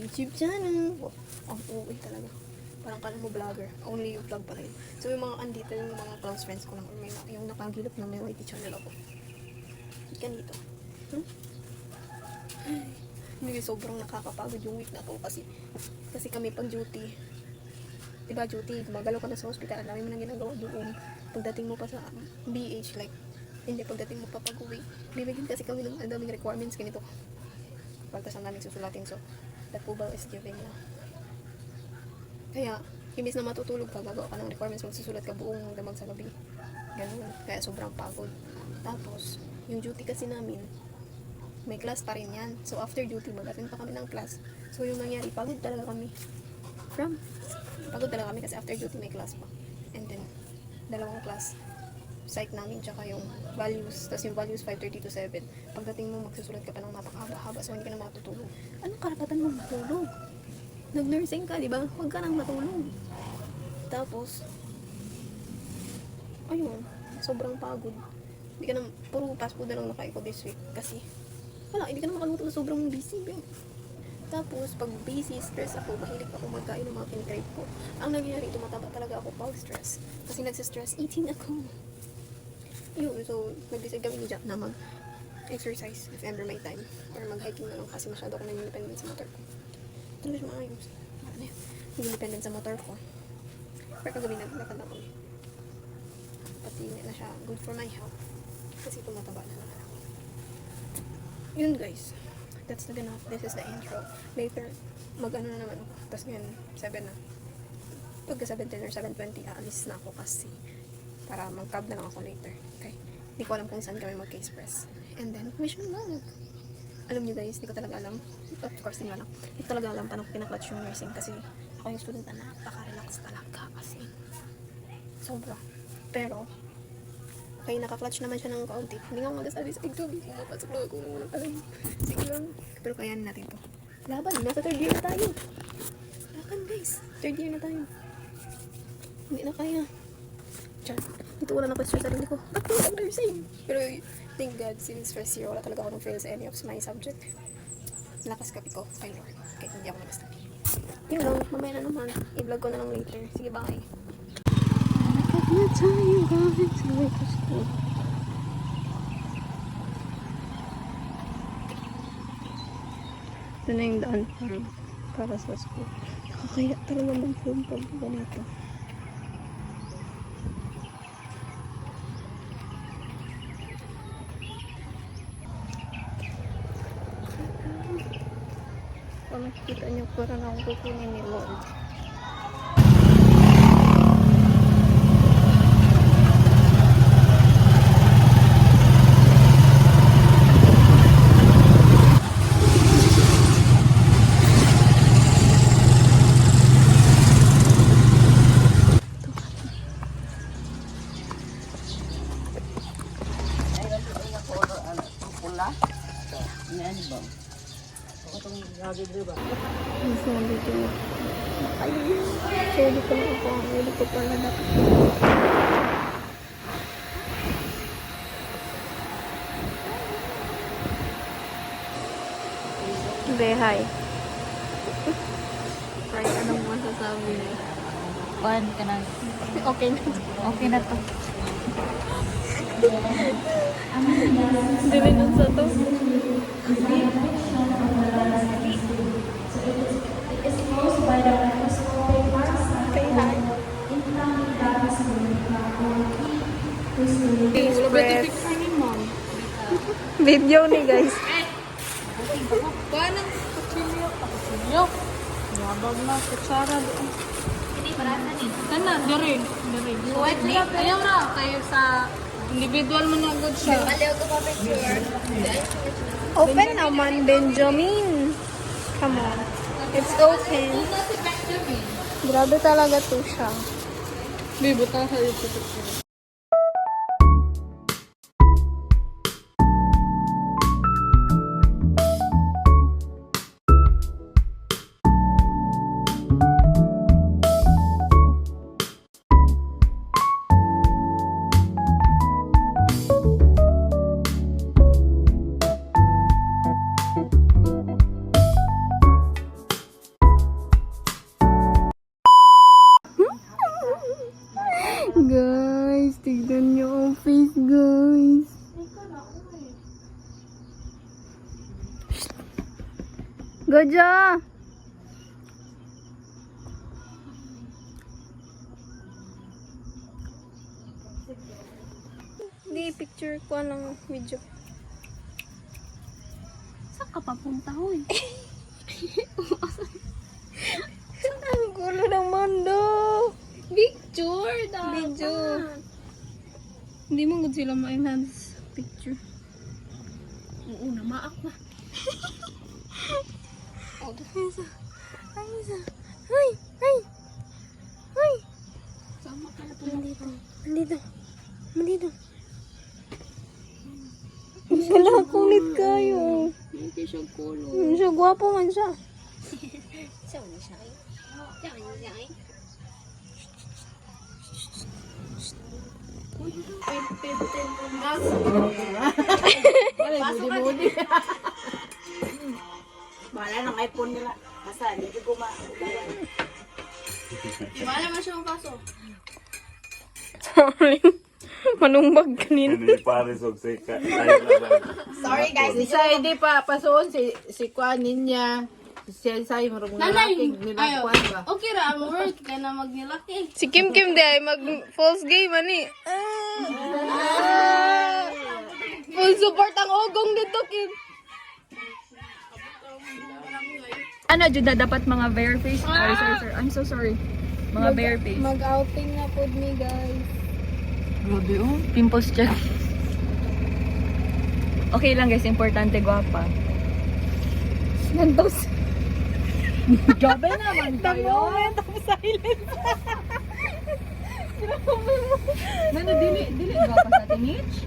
YouTube channel. Ang uwi talaga. Parang kala mo vlogger. Only yung vlog pala yun. So yung mga andito, yung mga close friends ko lang. Or may, yung nakagilap na may YT channel ako. Hit ka dito. Hindi, sobrang nakakapagod yung week na to kasi kami pag duty. Diba duty, gumagalaw ka na sa hospital. Ang dami mo nang ginagawa doon. Pagdating mo pa sa BH, like, hindi, pagdating mo pa pag-uwi. Bibigyan kasi kami ng ang daming requirements ganito. Pagkas ang daming susulatin. So, that Pubal is giving na. Kaya, imbis na matutulog ka, gagawa ka ng requirements, magsusulat ka buong damag sa gabi. Ganun. Kaya sobrang pagod. Tapos, yung duty kasi namin, may class pa rin yan. So, after duty, mag-attend pa kami ng class. So, yung nangyari, pagod talaga kami. Pagod talaga kami kasi after duty may class pa. And then, dalawang class. Psych namin, tsaka yung values. Tapos yung values, 5:30 to 7. Pagdating mo, magsusulat ka pa ng napakahaba-haba. So, hindi ka na matutulog. Anong karapatan mo matulog? Nag-nursing ka, di ba? Huwag ka nang matulog. Tapos, ayun, sobrang pagod. Hindi ka na, puro fast food na lang nakain ko this week. Kasi, wala, hindi ka na makaluto, sobrang busy. Tapos, pag busy, stress ako, mahilig ako magkain ng mga pinikrave ko. Ang nangyayari, tumataba talaga ako pag stress. Kasi nagsistress eating ako. Yun, so, nag-decide kami ni Jack na mag-exercise if ever may time. Or mag-hiking na lang kasi masyado ako nag-independent sa motor ko. Ito na siya maayos. Ano yun? Nag-independent sa motor ko. Pero kagabi naglakad ako. Pati na siya good for my health. Kasi tumataba na naman ako. Yun guys. That's not enough. This is the intro. Later, mag-ano na naman ako. Tapos ngayon, 7 na. Pagka 7:10 or 7:20, aalis na ako kasi para mag-cab na lang ako later. Okay? Hindi ko alam kung saan kami mag-case press. And then, wish me luck. Alam niyo guys, hindi ko talaga alam. Of course, hindi ko alam. Hindi ko talaga alam paano ko pinaklatch yung nursing kasi ako yung student na napaka-relax talaga kasi sobra. Pero, kaya naka-clutch naman siya ng kaunti. Hindi nga magasabi sa exam. Pumapasok lang ako ng walang alam. Sige lang. Pero kayanin natin to. Laban, nasa 3rd year na tayo. Laban guys. 3rd year na tayo. Hindi na kaya. Char. Dito wala na question sa sarili ko. Ba't ko nag-nursing? Pero thank God, since first year, wala talaga ako nang fail sa any of my subject. Lakas kapi ko kay Lord. Kahit hindi ako nag-study. Yun lang. Mamaya na naman. I-vlog ko na lang later. Sige, bye. What time you going to wake up school? Ito na yung daan para sa school. Nakakaya talaga mag-film pag ganito. Kung makikita niyo, parang akong kukunin ni Lord. Sabi ko na. Ayun. Sorry ko na ako. Ang huli ko pala na. Behay. Right, anong masasabi niya? Kuhan ka na. Okay na. Okay na to. Dili nun sa to. Say hi. Express. Video ni guys. Kuhan ng kutsilyo. Kutsilyo? Yabag na. Kutsara doon. Hindi, marasa ni. Kana, dari. Ayaw na. Kayo sa individual mo na agad siya. Aliw ko pa picture. Open naman, Benjamin. Come on. It's open. Grabe talaga to siya. Bibutang sa dito. tignan niyo ang face, guys. Goja! Hindi, picture ko ng video. Saan ka papunta, hoy? Ang gulo ng mundo! Picture, dapat. Video. Hindi mo good sila ma-enhance picture. Oo, namaak na. Ay, isa. Ay! Ay! Ay! Sama ka na Nandito. Nandito. Nandito. Wala, kulit kayo. Hindi siya kulo. Siya, gwapo man siya. Budi-budi. Wala ng iPhone nila. Basta, hindi ko Wala man siya pasok. Sorry. Manumbag kanin. Hindi pares og sika. Ayaw naman. Sorry guys. Isa hindi pa pasoon si Kwanin niya. Siya say marong Nanay! nalaking Ayaw. nilakwan ba. Okay ra, ang work. Kaya na magnilaki. Si Kim Kim di ay mag false game ani. Full support ang ogong dito, Kim. Ano, Juda, dapat mga bare face? Sorry. I'm so sorry. Mga bare face. Mag-outing na po me, guys. Grabe, oh. Pimples check. Okay lang, guys. Importante, guwapa. Nandos. Gabi naman kayo. Nano, dili guwapa sa atin, Mitch?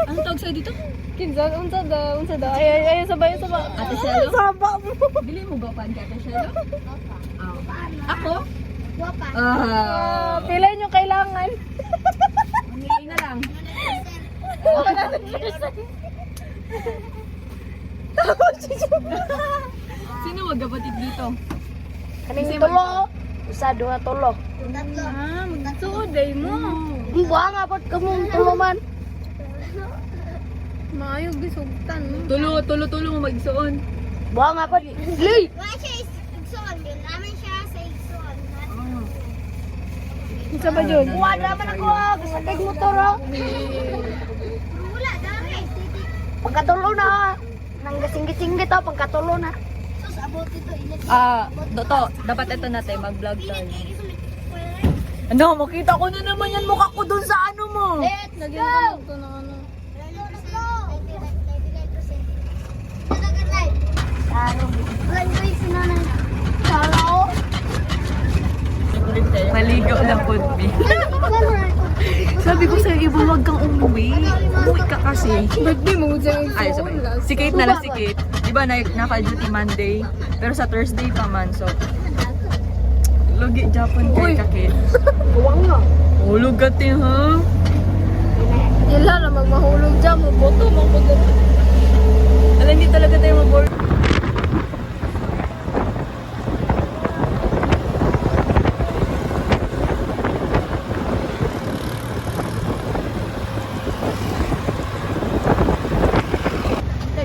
Ang tawag sa'yo dito? Kinsa, unsa da. Ay, sabay. Ate Shelo? Saba mo. Dili mo guwapan ka, Ate Shelo? Ako? Guwapa. Pila yung kailangan. Mamili na lang. Sino magkapatid dito? Kaning tulo. Usa, duha, tulo. Tatlo. Magsuoday mo. Buwa nga ba't ka mong tuluman? Maayo, gisugtan mo. Tulo mo magsuon. Buwa nga ba't? Lay! Wala siya igsoon yun. Namin siya sa igsoon. Unsa ba yun? Buwa naman ako. Gusto kay motor oh. Wala, dami. Pagkatulo na. Nang gasing-gising dito. Pagkatulo na. Sus, abot ito. Init. Doto, dapat ito natin, mag-vlog tayo. Ano, makita ko na naman yan mukha ko dun sa ano mo. Let's Lagyan go! ko ito ng ano. Let's go. 99%. Talaga live. Taro. Wala ko yung sinanay. Taro. Maligo na po, B. Sabi ko sa'yo, Ibo, wag kang umuwi. Umuwi ka kasi. Birthday mo, dyan. Ay, sabay. Si Kate na lang, si Kate. Di ba, naka-duty Monday? Pero sa Thursday pa man, so. Logi, Japan kay ka, Kate. Buwang nga. Hulog ka, te, ha? Ila na magmahulog dyan mo. Boto mo ko dyan. Alam, hindi talaga tayo mag-board.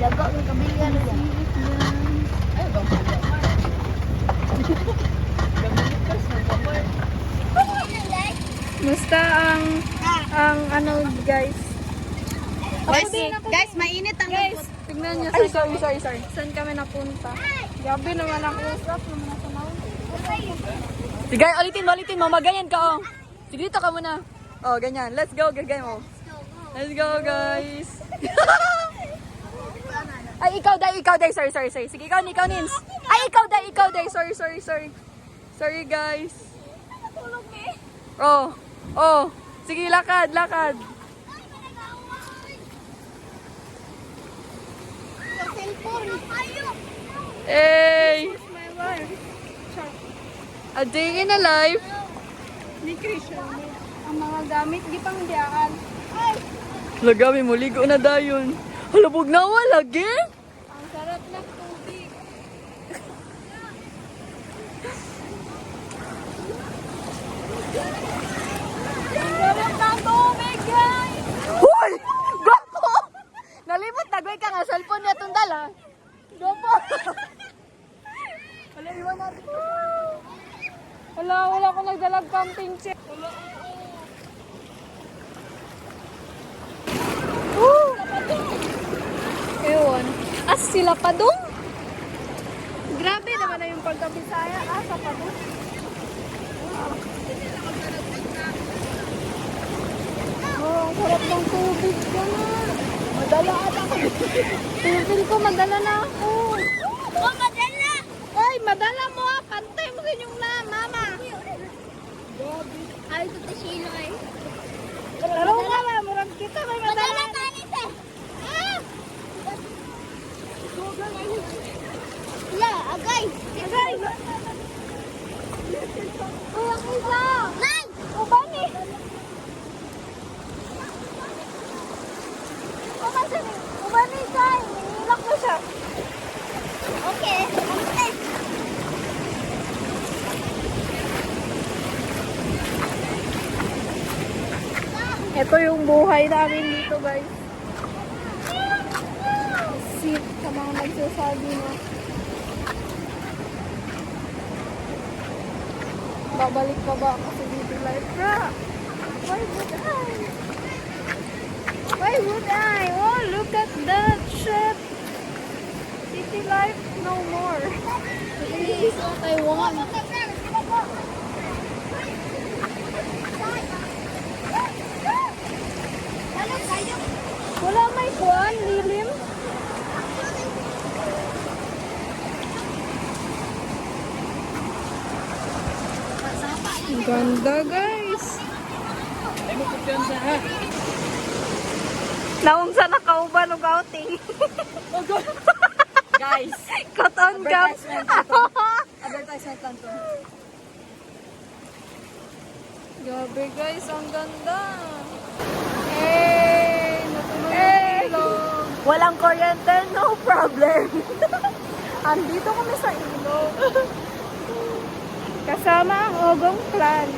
Daga ng kabigan niya. Basta ang ano, guys. Guys, mainit ang Guys, tignan niyo. Sorry. Saan kami napunta? Gabi naman ang usap. Naman nasa mountain. Sige, ulitin mo. Magayan ka, oh. Sige, dito ka muna. Oh, ganyan. Let's go, gagay mo. Let's go, guys. Ay, ikaw, day. Sorry. Sige, ikaw, Nins. Ay, ikaw, day. Sorry. Sorry, guys. Oh. Sige, lakad. Hey! A day in a life. Ni Christian. Ang mga gamit, di pang diyaan. Lagami mo, ligo na dayon. Halabog na lagi. Ang sarap ng tubig. Ang sarap ng tubig! sila Padung. Grabe naman na yung pagkabisaya. Sa Padung. Oh, ang sarap ng tubig ka na. Madala ako. Feel ko madala na ako. Oh, madala! Ay, madala mo ah. Pantay mo din yung mama. Ay, ito ta sino eh. Pero nga, murag kita may madala. Madala tanis eh. Ah! Wala, agay. Agay. Uy, ang isa. Nay! Ubani. Ubani, Jai. Nilak mo siya. Okay. Okay. Ito yung buhay namin dito, guys. Sit sa mga nagsasabi na babalik ka ba ako sa City Life? Bra, why would I? Why would I? Oh, look at that shit. City Life no more. This is what I want. Wala may kuwan, lilim. Ang ganda, guys. Naong sa nakauban o outing. Guys, Katon ka. advertisement lang to. Grabe guys, ang ganda. Hey, natuloy yung ilog. Walang kuryente, no problem. Andito kami sa ilog. Kasama ang Ogong Clan.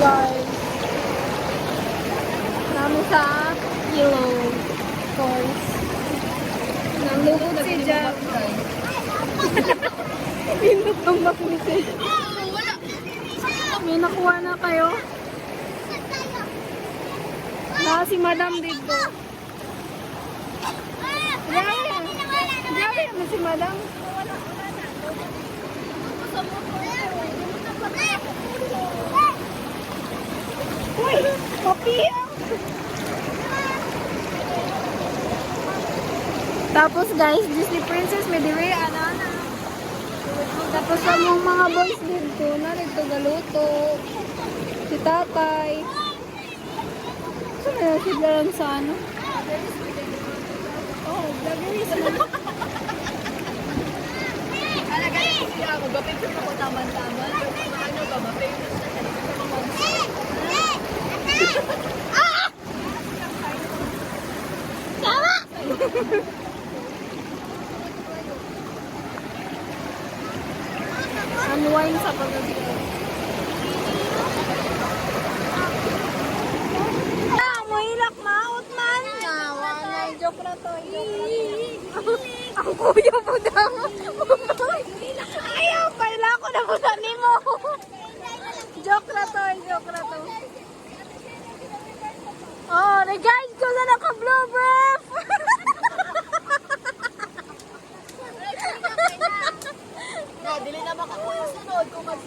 Guys, namin sa ilog falls. Nalugod si Jack. Pinutumbak ni si. May nakuha na kayo? Na si Madam dito. Grabe. Grabe naman si Madam. Uy! Kopia! Tapos guys, Disney Princess may dire ana. Tapos sa mga boys dito, narito galuto. Si tatay. Saan na sila lang sa ano? Oh, vloggeries. Alagay ko siya, mag-picture ako taman-taman. Ano ba, ma-famous na Unwind sa paggabi. Mahilak maot man. Wala, joke na to. Ang kuya mo daw. Ayaw, paila ko na po sa nimo. Joke na to, joke na to. Oh, guys, ko na naka-blue breath. dili na makakuha sunod kung mag